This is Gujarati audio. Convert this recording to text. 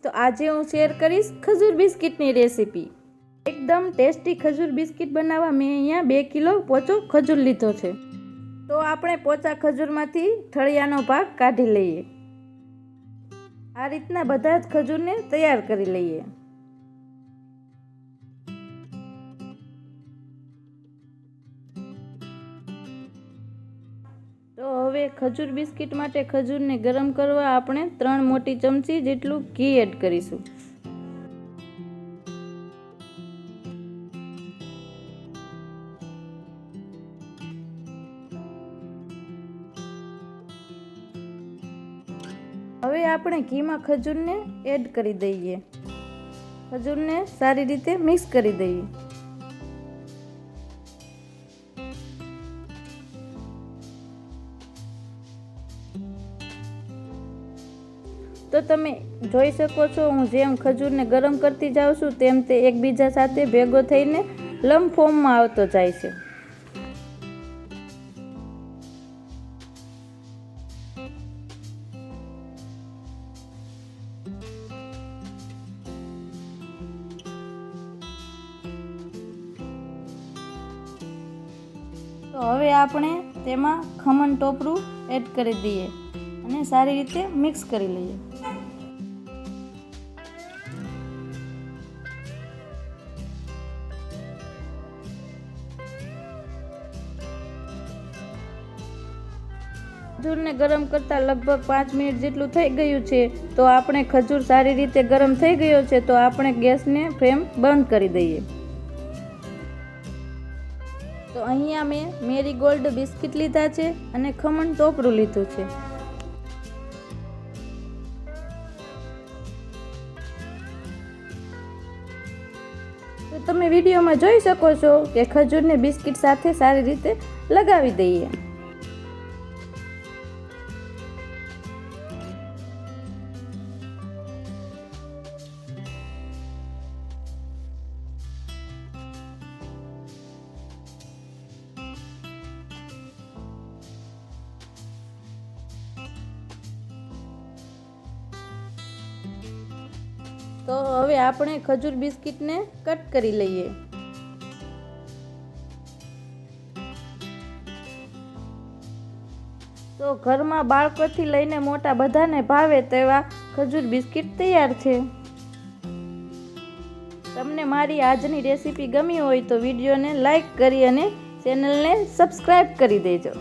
તો આજે હું શેર કરીશ ખજૂર બિસ્કિટની રેસીપી। એકદમ ટેસ્ટી ખજૂર બિસ્કિટ બનાવવા મેં અહીંયા 2 કિલો પોચો ખજૂર લીધો છે। તો આપણે પોચા ખજૂરમાંથી ઠળિયાનો ભાગ કાઢી લઈએ। આ રીતના બધા જ ખજૂરને તૈયાર કરી લઈએ। તો હવે ખજૂર બિસ્કિટ માટે ખજૂરને ગરમ કરવા આપણે 3 મોટી ચમચી જેટલું ઘી એડ કરીશું। હવે આપણે ઘીમાં ખજૂરને એડ કરી દઈએ। ખજૂરને સારી રીતે મિક્સ કરી દઈએ। તો તમે જોઈ શકો છો હું જેમ ખજૂરને ગરમ કરતી જાઉં છું તેમ તે એકબીજા સાથે ભેગો થઈને લંબ ફોર્મમાં આવતો જાય છે। તો હવે આપણે તેમાં ખમણ ટોપરું એડ કરી દઈએ અને સારી રીતે મિક્સ કરી લઈએ। ખજૂરને ગરમ કરતા લગભગ 5 મિનિટ જેટલું થઈ ગયું છે। તો આપણે ખજૂર સારી રીતે ગરમ થઈ ગયો છે તો આપણે ગેસને ફ્લેમ બંધ કરી દઈએ। તો અહીંયા મેં મેરીગોલ્ડ બિસ્કિટ લીધા છે અને ખમણ ટોપરું લીધું છે। તો તમે વિડીયોમાં જોઈ શકો છો કે ખજૂરને બિસ્કિટ સાથે સારી રીતે લગાવી દઈએ। તો હવે આપણે ખજૂર બિસ્કિટને કટ કરી લઈએ। તો ઘરમાં બાળકોથી લઈને મોટા બધાને ભાવે તેવા ખજૂર બિસ્કિટ તૈયાર છે। તમને મારી આજની રેસીપી ગમી હોય તો વિડીયોને લાઈક કરી અને ચેનલને સબસ્ક્રાઈબ કરી દેજો।